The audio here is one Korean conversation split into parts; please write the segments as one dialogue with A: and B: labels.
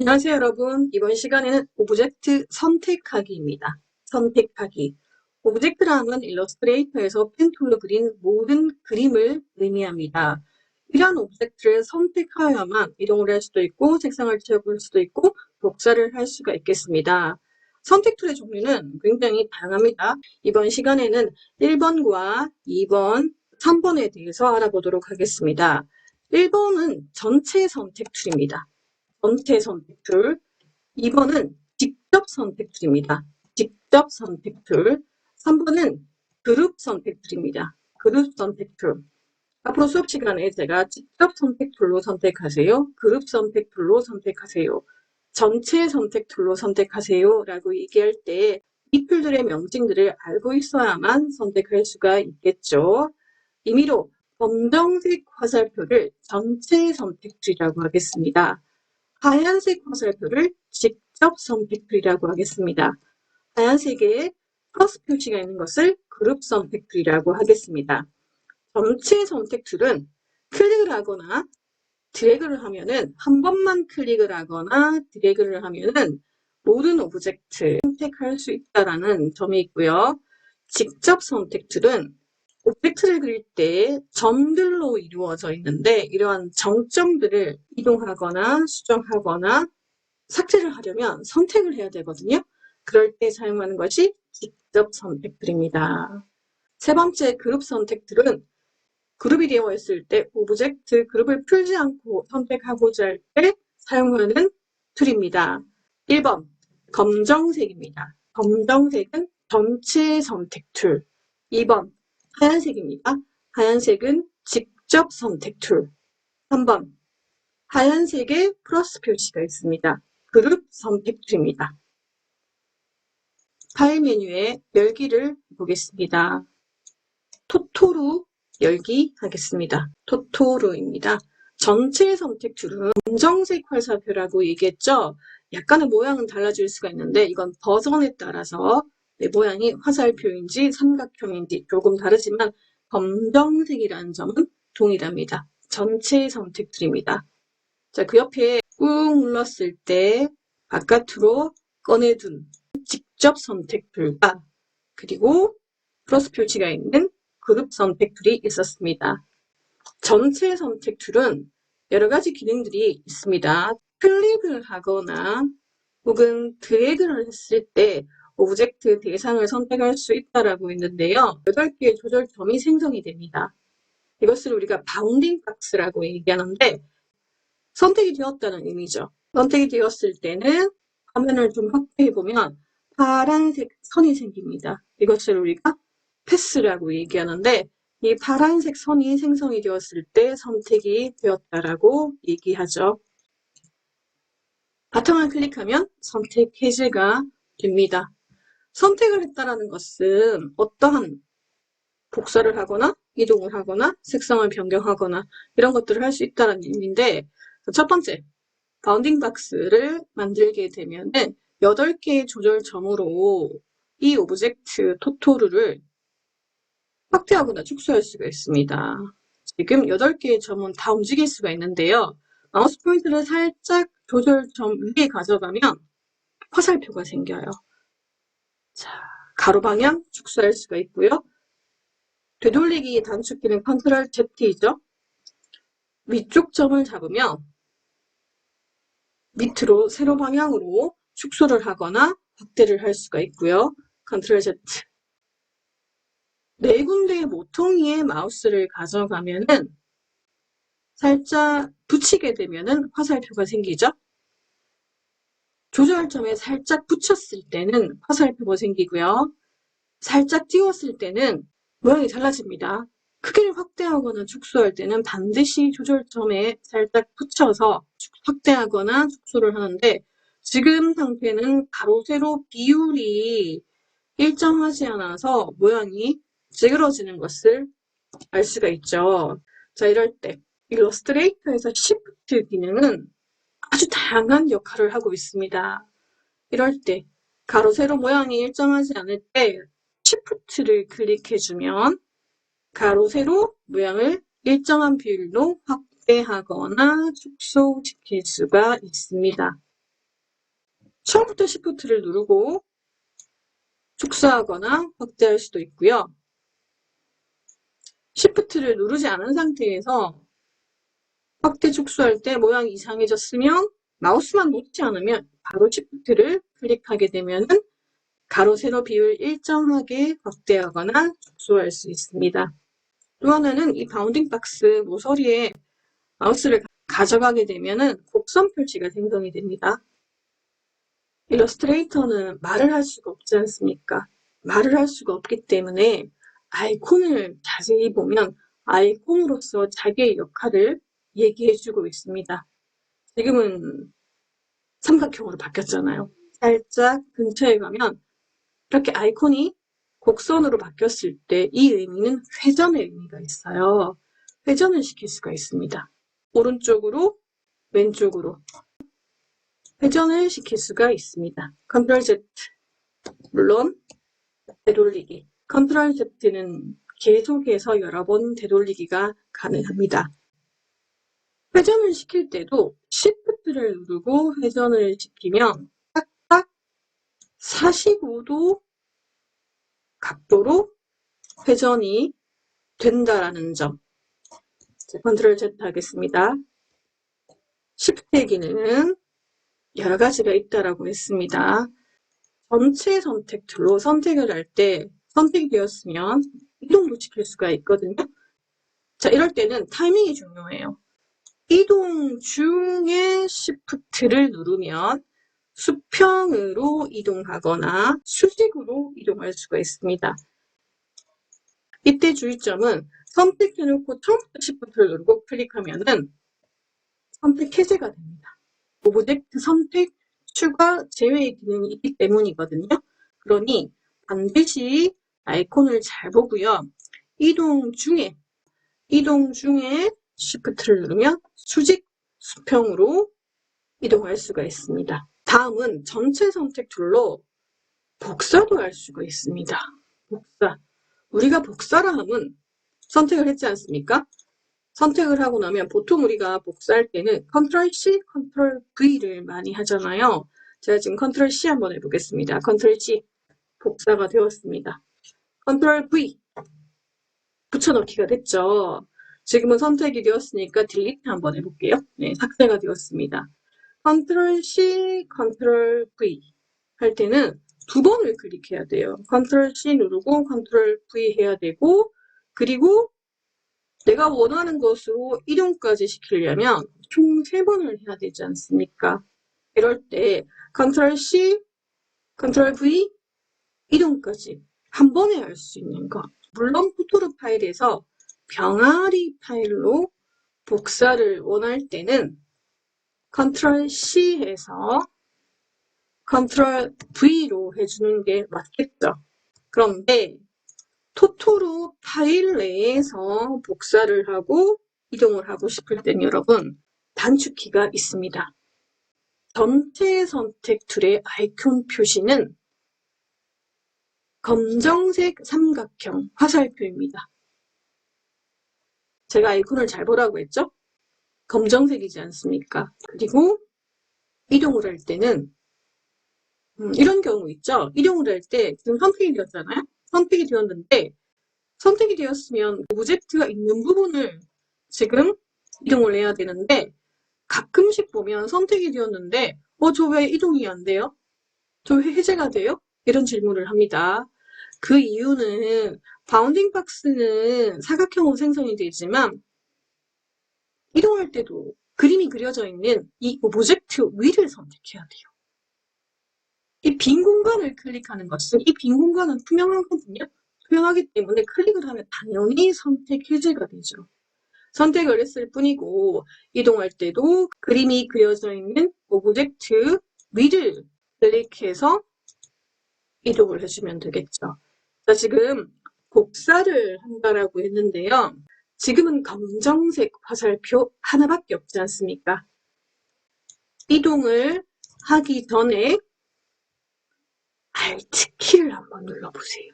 A: 안녕하세요, 여러분. 이번 시간에는 오브젝트 선택하기입니다. 선택하기. 오브젝트라는 일러스트레이터에서 펜툴로 그린 모든 그림을 의미합니다. 이러한 오브젝트를 선택하여야만 이동을 할 수도 있고, 색상을 채워볼 수도 있고, 복사를 할 수가 있겠습니다. 선택 툴의 종류는 굉장히 다양합니다. 이번 시간에는 1번과 2번, 3번에 대해서 알아보도록 하겠습니다. 1번은 전체 선택 툴입니다. 전체 선택 툴. 2번은 직접 선택 툴입니다. 직접 선택 툴. 3번은 그룹 선택 툴입니다. 그룹 선택 툴. 앞으로 수업 시간에 제가 직접 선택 툴로 선택하세요. 그룹 선택 툴로 선택하세요. 전체 선택 툴로 선택하세요. 라고 얘기할 때 이 툴들의 명칭들을 알고 있어야만 선택할 수가 있겠죠. 임의로 검정색 화살표를 전체 선택 툴이라고 하겠습니다. 하얀색 화살표를 직접 선택 툴이라고 하겠습니다. 하얀색에 플러스 표시가 있는 것을 그룹 선택 툴이라고 하겠습니다. 전체 선택 툴은 클릭을 하거나 드래그를 하면은 한 번만 클릭을 하거나 드래그를 하면은 모든 오브젝트 선택할 수 있다라는 점이 있고요. 직접 선택 툴은 오브젝트를 그릴 때 점들로 이루어져 있는데 이러한 정점들을 이동하거나 수정하거나 삭제를 하려면 선택을 해야 되거든요. 그럴 때 사용하는 것이 직접 선택 툴입니다. 세 번째 그룹 선택 툴은 그룹이 되어 있을 때 오브젝트 그룹을 풀지 않고 선택하고자 할 때 사용하는 툴입니다. 1번 검정색입니다. 검정색은 전체 선택 툴. 2번 하얀색입니다. 하얀색은 직접 선택 툴. 3번 하얀색에 플러스 표시가 있습니다. 그룹 선택 툴입니다. 파일 메뉴에 열기를 보겠습니다. 토토루 열기 하겠습니다. 토토루입니다. 전체 선택 툴은 검정색 화살표라고 얘기했죠. 약간의 모양은 달라질 수가 있는데 이건 버전에 따라서 모양이 화살표인지 삼각형인지 조금 다르지만 검정색이라는 점은 동일합니다. 전체 선택 툴입니다. 자, 그 옆에 꾹 눌렀을 때 바깥으로 꺼내둔 직접 선택 툴과 그리고 플러스 표시가 있는 그룹 선택 툴이 있었습니다. 전체 선택 툴은 여러 가지 기능들이 있습니다. 클릭을 하거나 혹은 드래그를 했을 때 오브젝트 대상을 선택할 수 있다라고 했는데요. 8개의 조절점이 생성이 됩니다. 이것을 우리가 바운딩 박스라고 얘기하는데 선택이 되었다는 의미죠. 선택이 되었을 때는 화면을 좀 확대해 보면 파란색 선이 생깁니다. 이것을 우리가 패스라고 얘기하는데 이 파란색 선이 생성이 되었을 때 선택이 되었다라고 얘기하죠. 바탕을 클릭하면 선택 해제가 됩니다. 선택을 했다라는 것은 어떠한 복사를 하거나 이동을 하거나 색상을 변경하거나 이런 것들을 할 수 있다는 의미인데 첫 번째, 바운딩 박스를 만들게 되면은 8개의 조절점으로 이 오브젝트 토토루를 확대하거나 축소할 수가 있습니다. 지금 8개의 점은 다 움직일 수가 있는데요. 마우스 포인트를 살짝 조절점 위에 가져가면 화살표가 생겨요. 자, 가로 방향 축소할 수가 있고요. 되돌리기 단축키는 컨트롤 Z이죠. 위쪽 점을 잡으면 밑으로 세로 방향으로 축소를 하거나 확대를 할 수가 있고요. 컨트롤 Z. 네 군데의 모퉁이에 마우스를 가져가면은 살짝 붙이게 되면은 화살표가 생기죠. 조절점에 살짝 붙였을 때는 화살표가 생기고요. 살짝 띄웠을 때는 모양이 달라집니다. 크기를 확대하거나 축소할 때는 반드시 조절점에 살짝 붙여서 확대하거나 축소를 하는데 지금 상태는 가로 세로 비율이 일정하지 않아서 모양이 찌그러지는 것을 알 수가 있죠. 자, 이럴 때 일러스트레이터에서 Shift 기능은 아주 다양한 역할을 하고 있습니다. 이럴 때 가로 세로 모양이 일정하지 않을 때 Shift를 클릭해주면 가로 세로 모양을 일정한 비율로 확대하거나 축소시킬 수가 있습니다. 처음부터 Shift를 누르고 축소하거나 확대할 수도 있고요. Shift를 누르지 않은 상태에서 확대 축소할 때 모양이 이상해졌으면 마우스만 놓지 않으면 바로 Shift를 클릭하게 되면 가로 세로 비율 일정하게 확대하거나 축소할 수 있습니다. 또 하나는 이 바운딩 박스 모서리에 마우스를 가져가게 되면 곡선 표시가 생성이 됩니다. 일러스트레이터는 말을 할 수가 없지 않습니까? 말을 할 수가 없기 때문에 아이콘을 자세히 보면 아이콘으로서 자기의 역할을 얘기해주고 있습니다. 지금은 삼각형으로 바뀌었잖아요. 살짝 근처에 가면 이렇게 아이콘이 곡선으로 바뀌었을 때 이 의미는 회전의 의미가 있어요. 회전을 시킬 수가 있습니다. 오른쪽으로, 왼쪽으로 회전을 시킬 수가 있습니다. 컨트롤 Z, 물론 되돌리기. 컨트롤 Z는 계속해서 여러 번 되돌리기가 가능합니다. 회전을 시킬 때도 Shift를 누르고 회전을 시키면 딱딱 45도 각도로 회전이 된다라는 점. 컨트롤 Z 하겠습니다. Shift의 기능은 여러 가지가 있다라고 했습니다. 전체 선택 툴로 선택을 할 때 선택이 되었으면 이동도 시킬 수가 있거든요. 자, 이럴 때는 타이밍이 중요해요. 이동 중에 Shift를 누르면 수평으로 이동하거나 수직으로 이동할 수가 있습니다. 이때 주의점은 선택해놓고 처음부터 Shift를 누르고 클릭하면은 선택 해제가 됩니다. 오브젝트 선택 추가 제외의 기능이 있기 때문이거든요. 그러니 반드시 아이콘을 잘 보고요. 이동 중에 Shift를 누르면 수직, 수평으로 이동할 수가 있습니다. 다음은 전체 선택 툴로 복사도 할 수가 있습니다. 복사. 우리가 복사를 하면 선택을 했지 않습니까? 선택을 하고 나면 보통 우리가 복사할 때는 컨트롤 C, 컨트롤 V를 많이 하잖아요. 제가 지금 컨트롤 C 한번 해보겠습니다. 컨트롤 C 복사가 되었습니다. 컨트롤 V 붙여넣기가 됐죠. 지금은 선택이 되었으니까 딜리트 한번 해볼게요. 네, 삭제가 되었습니다. 컨트롤 C, 컨트롤 V 할 때는 두 번을 클릭해야 돼요. 컨트롤 C 누르고 컨트롤 V 해야 되고 그리고 내가 원하는 것으로 이동까지 시키려면 총 3번을 해야 되지 않습니까? 이럴 때 컨트롤 C, 컨트롤 V, 이동까지 한 번에 할 수 있는 것. 물론 포토로 파일에서 병아리 파일로 복사를 원할 때는 컨트롤 C 해서 컨트롤 V로 해주는 게 맞겠죠. 그런데 토토로 파일 내에서 복사를 하고 이동을 하고 싶을 땐 여러분 단축키가 있습니다. 전체 선택 툴의 아이콘 표시는 검정색 삼각형 화살표입니다. 제가 아이콘을 잘 보라고 했죠? 검정색이지 않습니까? 그리고 이동을 할 때는 이런 경우 있죠? 이동을 할 때 지금 선택이 되었잖아요? 선택이 되었는데 선택이 되었으면 오브젝트가 있는 부분을 지금 이동을 해야 되는데 가끔씩 보면 선택이 되었는데 저 왜 이동이 안 돼요? 저 왜 해제가 돼요? 이런 질문을 합니다. 그 이유는 바운딩 박스는 사각형으로 생성이 되지만 이동할 때도 그림이 그려져 있는 이 오브젝트 위를 선택해야 돼요. 이 빈 공간을 클릭하는 것은 이 빈 공간은 투명하거든요. 투명하기 때문에 클릭을 하면 당연히 선택 해제가 되죠. 선택을 했을 뿐이고 이동할 때도 그림이 그려져 있는 오브젝트 위를 클릭해서 이동을 해주면 되겠죠. 자, 지금 복사를 한다라고 했는데요. 지금은 검정색 화살표 하나밖에 없지 않습니까? 이동을 하기 전에 Alt키를 한번 눌러보세요.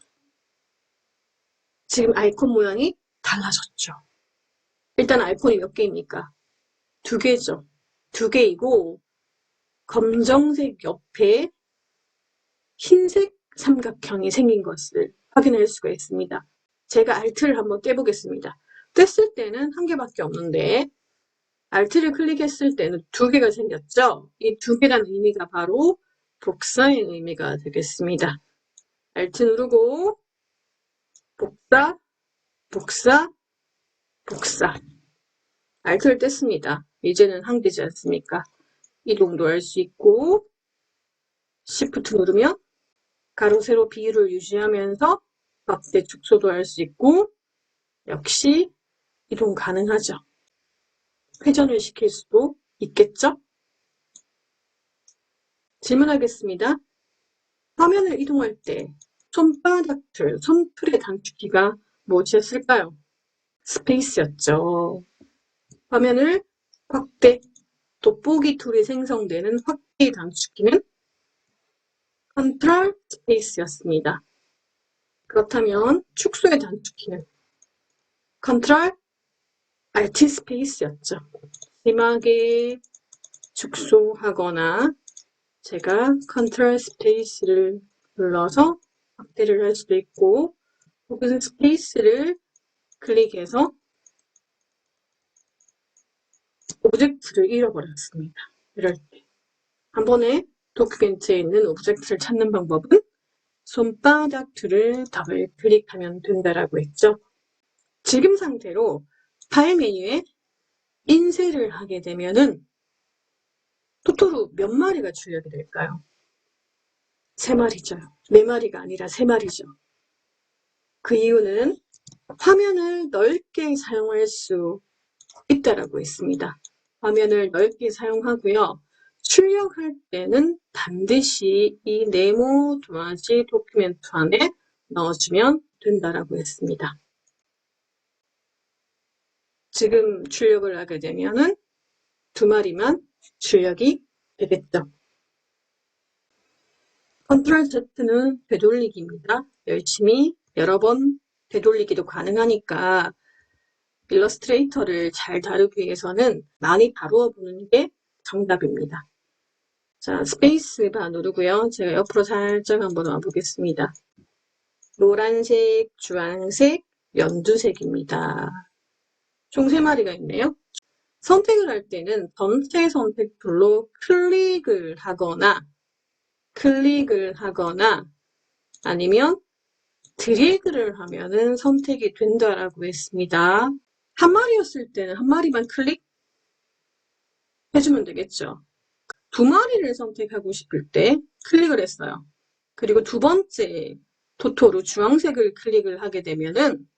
A: 지금 아이콘 모양이 달라졌죠. 일단 아이콘이 몇 개입니까? 2개죠. 2개이고 검정색 옆에 흰색 삼각형이 생긴 것을 확인할 수가 있습니다. 제가 Alt를 한번 떼보겠습니다. 뗐을 때는 한 개밖에 없는데 Alt를 클릭했을 때는 두 개가 생겼죠? 이 두 개라는 의미가 바로 복사의 의미가 되겠습니다. Alt 누르고 복사, 복사, 복사. Alt를 뗐습니다. 이제는 한 개지 않습니까? 이동도 할 수 있고 Shift 누르면 가로 세로 비율을 유지하면서 확대 축소도 할 수 있고 역시 이동 가능하죠. 회전을 시킬 수도 있겠죠? 질문하겠습니다. 화면을 이동할 때 손바닥틀, 손틀의 단축키가 무엇이었을까요? 스페이스였죠. 화면을 확대, 돋보기 툴이 생성되는 확대의 단축키는 컨트롤 스페이스였습니다. 그렇다면 축소의 단축키는 컨트롤 Alt 스페이스였죠. 심하게 축소하거나 제가 컨트롤 스페이스를 눌러서 확대를 할 수도 있고 혹은 스페이스를 클릭해서 오브젝트를 잃어버렸습니다. 이럴 때 한 번에 도큐멘트에 있는 오브젝트를 찾는 방법은 손바닥 툴을 더블 클릭하면 된다라고 했죠. 지금 상태로 파일 메뉴에 인쇄를 하게 되면은 토토로 몇 마리가 출력이 될까요? 3마리죠. 4마리가 아니라 3마리죠. 그 이유는 화면을 넓게 사용할 수 있다라고 했습니다. 화면을 넓게 사용하고요. 출력할 때는 반드시 이 네모 도화지 도큐멘트 안에 넣어주면 된다라고 했습니다. 지금 출력을 하게 되면은 2마리만 출력이 되겠죠. 컨트롤 Z는 되돌리기입니다. 열심히 여러 번 되돌리기도 가능하니까 일러스트레이터를 잘 다루기 위해서는 많이 다루어 보는 게 정답입니다. 자, 스페이스바 누르고요. 제가 옆으로 살짝 한번 와보겠습니다. 노란색, 주황색, 연두색입니다. 총 3마리가 있네요. 선택을 할 때는 전체 선택 툴로 클릭을 하거나 아니면 드래그를 하면은 선택이 된다라고 했습니다. 한 마리였을 때는 한 마리만 클릭해주면 되겠죠. 2마리를 선택하고 싶을 때 클릭을 했어요. 그리고 두 번째 토토로 주황색을 클릭을 하게 되면은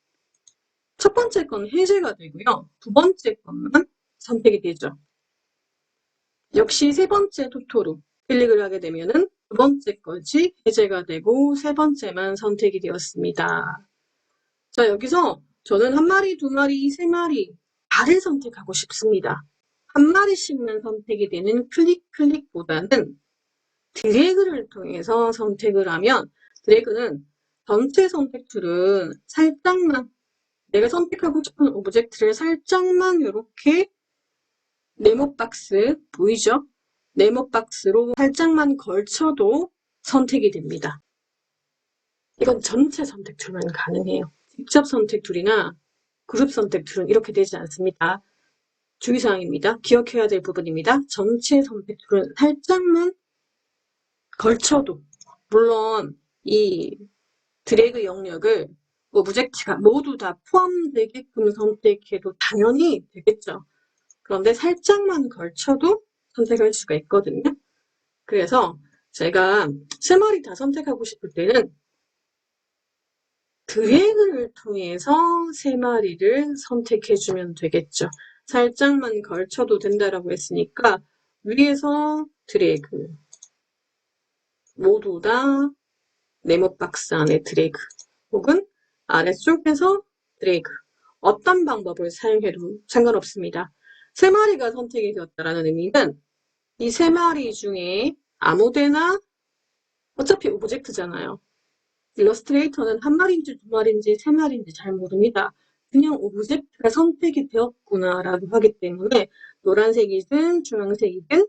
A: 첫 번째 건 해제가 되고요. 두 번째 것만 선택이 되죠. 역시 세 번째 토토로 클릭을 하게 되면은 두 번째 것이 해제가 되고 세 번째만 선택이 되었습니다. 자, 여기서 저는 한 마리, 2마리, 3마리 다를 선택하고 싶습니다. 한 마리씩만 선택이 되는 클릭보다는 드래그를 통해서 선택을 하면 드래그는 전체 선택 툴은 살짝만 내가 선택하고 싶은 오브젝트를 살짝만 이렇게 네모 박스 보이죠? 네모 박스로 살짝만 걸쳐도 선택이 됩니다. 이건 전체 선택 툴만 가능해요. 직접 선택 툴이나 그룹 선택 툴은 이렇게 되지 않습니다. 주의사항입니다. 기억해야 될 부분입니다. 전체 선택 툴은 살짝만 걸쳐도 물론 이 드래그 영역을 오브젝트가 모두 다 포함되게끔 선택해도 당연히 되겠죠. 그런데 살짝만 걸쳐도 선택할 수가 있거든요. 그래서 제가 3마리 다 선택하고 싶을 때는 드래그를 통해서 3마리를 선택해주면 되겠죠. 살짝만 걸쳐도 된다라고 했으니까 위에서 드래그 모두 다 네모 박스 안에 드래그 혹은 아래쪽에서 드래그 어떤 방법을 사용해도 상관없습니다. 3마리가 선택이 되었다는 의미는 이 3마리 중에 아무데나 어차피 오브젝트잖아요. 일러스트레이터는 한 마리인지 2마리인지 3마리인지 잘 모릅니다. 그냥 오브젝트가 선택이 되었구나 라고 하기 때문에 노란색이든 주황색이든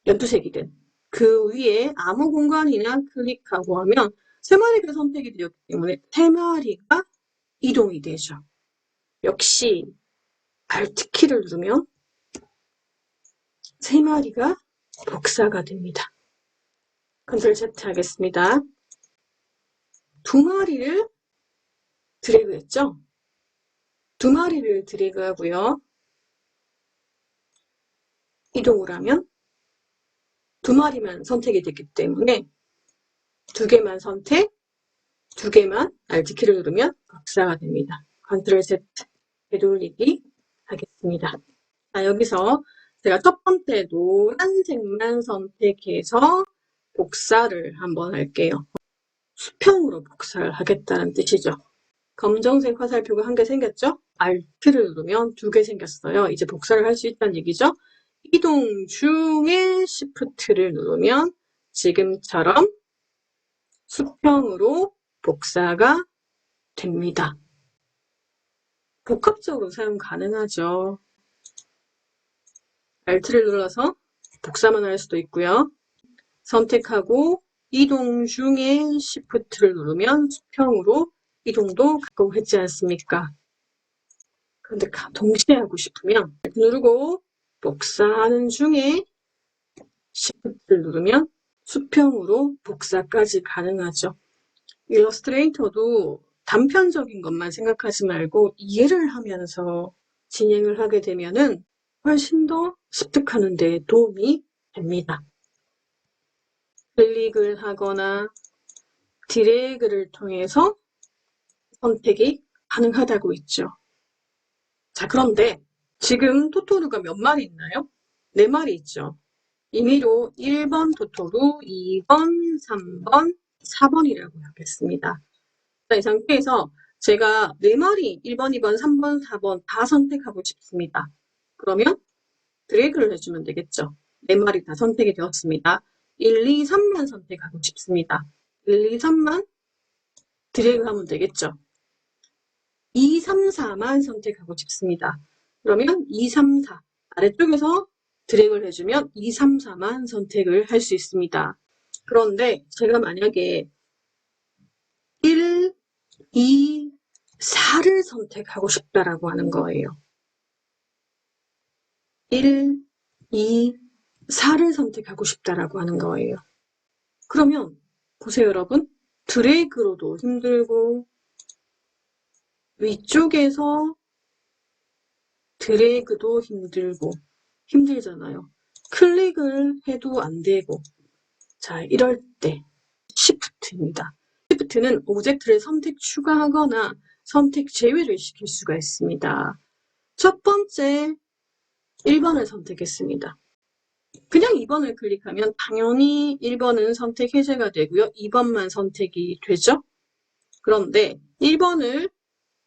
A: 연두색이든 그 위에 아무 공간이나 클릭하고 하면 세 마리가 선택이 되었기 때문에 세 마리가 이동이 되죠. 역시 Alt키를 누르면 세 마리가 복사가 됩니다. 컨트롤 Z 하겠습니다. 두 마리를 드래그했죠? 두 마리를 드래그하고요. 이동을 하면 두 마리만 선택이 됐기 때문에 두 개만 선택, 두 개만 Alt키를 누르면 복사가 됩니다. 컨트롤 Z 되돌리기 하겠습니다. 자, 여기서 제가 첫 번째 노란색만 선택해서 복사를 한번 할게요. 수평으로 복사를 하겠다는 뜻이죠. 검정색 화살표가 한 개 생겼죠? Alt를 누르면 두 개 생겼어요. 이제 복사를 할 수 있다는 얘기죠. 이동 중에 Shift를 누르면 지금처럼 수평으로 복사가 됩니다. 복합적으로 사용 가능하죠. Alt를 눌러서 복사만 할 수도 있고요. 선택하고 이동 중에 Shift를 누르면 수평으로 이동도 가까워 했지 않습니까? 그런데 동시에 하고 싶으면 누르고 복사하는 중에 Shift를 누르면 수평으로 복사까지 가능하죠. 일러스트레이터도 단편적인 것만 생각하지 말고 이해를 하면서 진행을 하게 되면은 훨씬 더 습득하는 데 도움이 됩니다. 클릭을 하거나 드래그를 통해서 선택이 가능하다고 있죠. 자, 그런데 지금 토토루가 몇 마리 있나요? 4마리 있죠. 임의로 1번 토토루, 2번, 3번, 4번이라고 하겠습니다. 자, 이 상태에서 제가 4마리 1번, 2번, 3번, 4번 다 선택하고 싶습니다. 그러면 드래그를 해주면 되겠죠. 4마리 다 선택이 되었습니다. 1, 2, 3만 선택하고 싶습니다. 1, 2, 3만 드래그하면 되겠죠. 2, 3, 4만 선택하고 싶습니다. 그러면 2, 3, 4 아래쪽에서 드래그를 해주면 2, 3, 4만 선택을 할 수 있습니다. 그런데 제가 만약에 1, 2, 4를 선택하고 싶다라고 하는 거예요. 1, 2, 4를 선택하고 싶다라고 하는 거예요. 그러면 보세요, 여러분. 드래그로도 힘들고 위쪽에서 드래그도 힘들잖아요. 클릭을 해도 안 되고. 자, 이럴 때 Shift입니다. Shift는 오브젝트를 선택 추가하거나 선택 제외를 시킬 수가 있습니다. 첫 번째 1번을 선택했습니다. 그냥 2번을 클릭하면 당연히 1번은 선택 해제가 되고요. 2번만 선택이 되죠. 그런데 1번을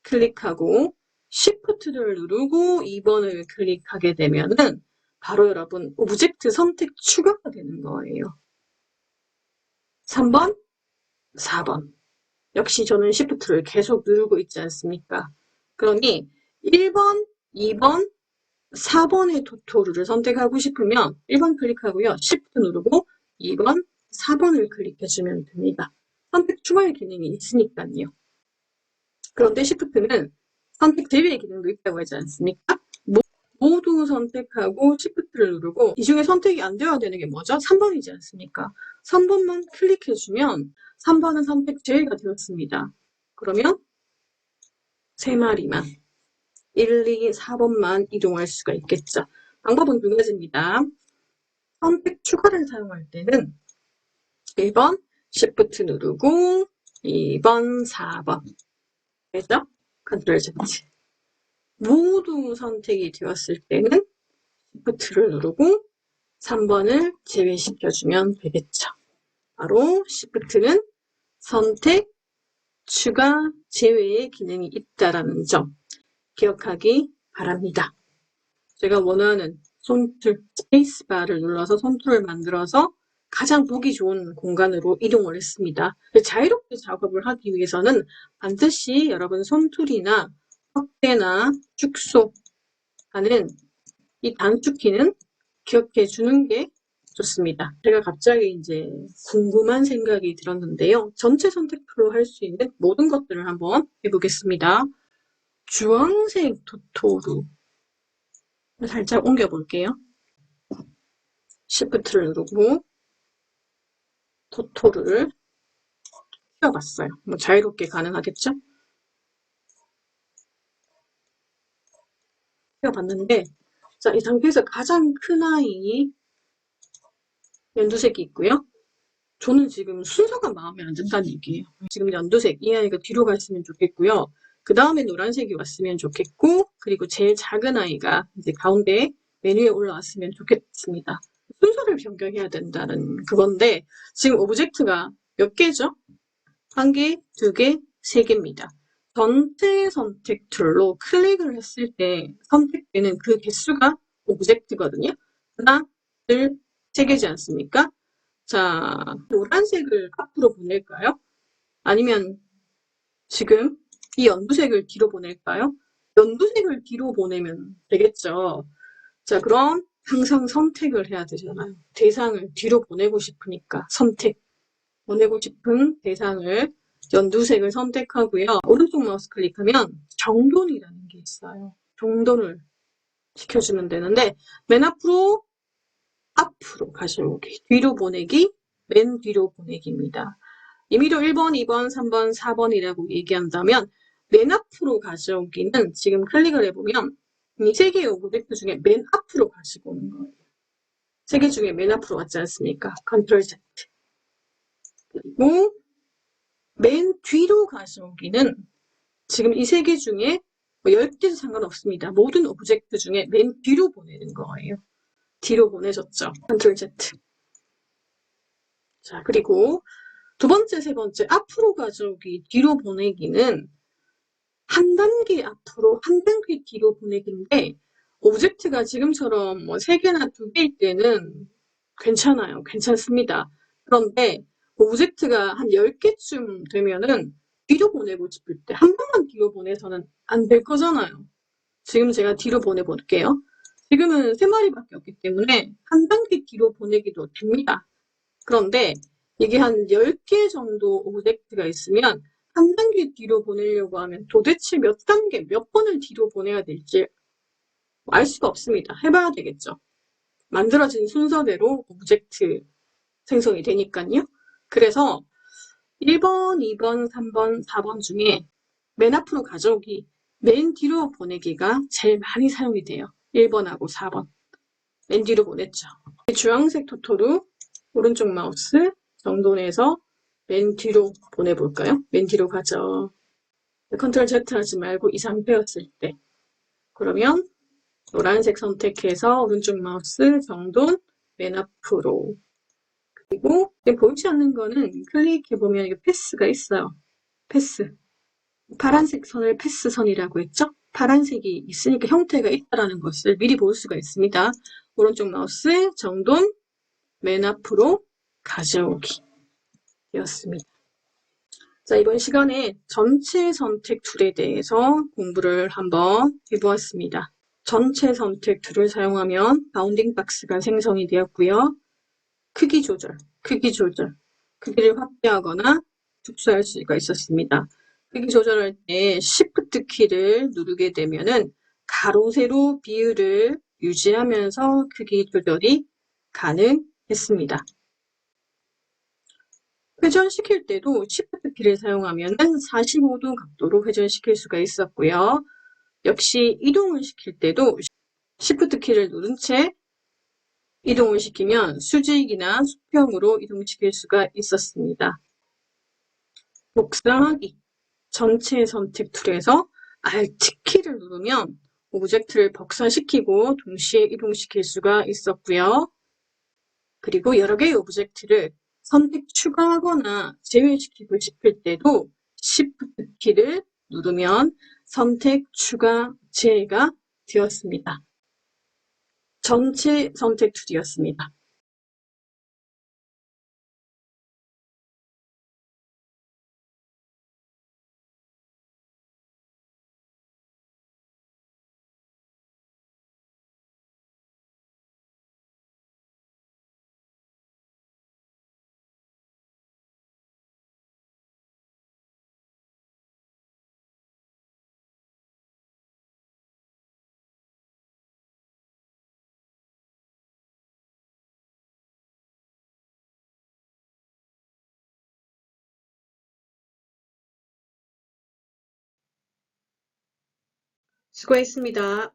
A: 클릭하고 Shift를 누르고 2번을 클릭하게 되면은 바로 여러분 오브젝트 선택 추가가 되는 거예요. 3번, 4번. 역시 저는 Shift를 계속 누르고 있지 않습니까? 그러니 1번, 2번, 4번의 토토루를 선택하고 싶으면 1번 클릭하고요. Shift 누르고 2번, 4번을 클릭해주면 됩니다. 선택 추가의 기능이 있으니까요. 그런데 Shift는 선택 제외의 기능도 있다고 하지 않습니까? 모두 선택하고 Shift를 누르고 이 중에 선택이 안 되어야 되는 게 뭐죠? 3번이지 않습니까? 3번만 클릭해주면 3번은 선택 제외가 되었습니다. 그러면 3마리만 1, 2, 4번만 이동할 수가 있겠죠. 방법은 2가지입니다. 선택 추가를 사용할 때는 1번 Shift 누르고 2번, 4번 되죠? 컨트롤 Z. 모두 선택이 되었을 때는 Shift를 누르고 3번을 제외시켜주면 되겠죠. 바로 Shift는 선택, 추가, 제외의 기능이 있다는 점 기억하기 바랍니다. 제가 원하는 손툴, 스페이스바를 눌러서 손툴을 만들어서 가장 보기 좋은 공간으로 이동을 했습니다. 자유롭게 작업을 하기 위해서는 반드시 여러분 손툴이나 확대나 축소하는 이 단축키는 기억해 주는 게 좋습니다. 제가 갑자기 이제 궁금한 생각이 들었는데요. 전체 선택표로 할 수 있는 모든 것들을 한번 해보겠습니다. 주황색 토토루 살짝 옮겨볼게요. Shift를 누르고 토토루를 띄워봤어요. 뭐 자유롭게 가능하겠죠? 띄워봤는데 자, 이 상태에서 가장 큰 아이 연두색이 있고요. 저는 지금 순서가 마음에 안 든다는 얘기예요. 지금 연두색, 이 아이가 뒤로 갔으면 좋겠고요. 그 다음에 노란색이 왔으면 좋겠고, 그리고 제일 작은 아이가 이제 가운데 메뉴에 올라왔으면 좋겠습니다. 순서를 변경해야 된다는 그건데, 지금 오브젝트가 몇 개죠? 한 개, 두 개, 세 개입니다. 전체 선택 툴로 클릭을 했을 때 선택되는 그 개수가 오브젝트거든요. 하나, 둘, 세 개지 않습니까? 자, 노란색을 앞으로 보낼까요? 아니면 지금 이 연두색을 뒤로 보낼까요? 연두색을 뒤로 보내면 되겠죠. 자, 그럼 항상 선택을 해야 되잖아요. 대상을 뒤로 보내고 싶으니까 선택. 보내고 싶은 대상을 연두색을 선택하고요. 오른쪽 마우스 클릭하면 정돈이라는 게 있어요. 정돈을 시켜주면 되는데 맨 앞으로 가져오기. 뒤로 보내기, 맨 뒤로 보내기입니다. 임의로 1번, 2번, 3번, 4번이라고 얘기한다면 맨 앞으로 가져오기는 지금 클릭을 해보면 이 세 개의 오브젝트 중에 맨 앞으로 가지고 오는 거예요. 세 개 중에 맨 앞으로 왔지 않습니까? 컨트롤 Z. 그리고 맨 뒤로 가져오기는 지금 이 세 개 중에 뭐 10개도 상관없습니다. 모든 오브젝트 중에 맨 뒤로 보내는 거예요. 뒤로 보내줬죠. 컨트롤 Z. 자, 그리고 두 번째, 세 번째, 앞으로 가져오기, 뒤로 보내기는 한 단계 앞으로, 한 단계 뒤로 보내기인데, 오브젝트가 지금처럼 뭐 3개나 2개일 때는 괜찮아요. 괜찮습니다. 그런데 오브젝트가 한 10개쯤 되면은 뒤로 보내고 싶을 때, 한 번만 뒤로 보내서는 안 될 거잖아요. 지금 제가 뒤로 보내볼게요. 지금은 3마리밖에 없기 때문에 한 단계 뒤로 보내기도 됩니다. 그런데 이게 한 10개 정도 오브젝트가 있으면 한 단계 뒤로 보내려고 하면 도대체 몇 단계, 몇 번을 뒤로 보내야 될지 알 수가 없습니다. 해봐야 되겠죠. 만들어진 순서대로 오브젝트 생성이 되니까요. 그래서 1번, 2번, 3번, 4번 중에 맨 앞으로 가져오기, 맨 뒤로 보내기가 제일 많이 사용이 돼요. 1번하고 4번. 맨 뒤로 보냈죠. 주황색 토토루, 오른쪽 마우스, 정돈해서 맨 뒤로 보내볼까요? 맨 뒤로 가죠. 컨트롤 Z 하지 말고 이 상태였을 때. 그러면 노란색 선택해서 오른쪽 마우스, 정돈, 맨 앞으로. 그리고 보이지 않는 거는 클릭해보면 이게 패스가 있어요. 패스. 파란색 선을 패스선이라고 했죠? 파란색이 있으니까 형태가 있다는 것을 미리 볼 수가 있습니다. 오른쪽 마우스, 정돈, 맨 앞으로 가져오기 되었습니다. 자, 이번 시간에 전체 선택 툴에 대해서 공부를 한번 해보았습니다. 전체 선택 툴을 사용하면 바운딩 박스가 생성이 되었고요. 크기 조절, 크기를 확대하거나 축소할 수가 있었습니다. 크기 조절할 때 Shift 키를 누르게 되면은 가로, 세로 비율을 유지하면서 크기 조절이 가능했습니다. 회전시킬 때도 Shift 키를 사용하면 45도 각도로 회전시킬 수가 있었고요. 역시 이동을 시킬 때도 Shift 키를 누른 채 이동을 시키면 수직이나 수평으로 이동시킬 수가 있었습니다. 복사하기 전체 선택 툴에서 Alt 키를 누르면 오브젝트를 복사시키고 동시에 이동시킬 수가 있었고요. 그리고 여러 개의 오브젝트를 선택 추가하거나 제외시키고 싶을 때도 Shift 키를 누르면 선택 추가 제외가 되었습니다. 전체 선택 툴이었습니다. 수고했습니다.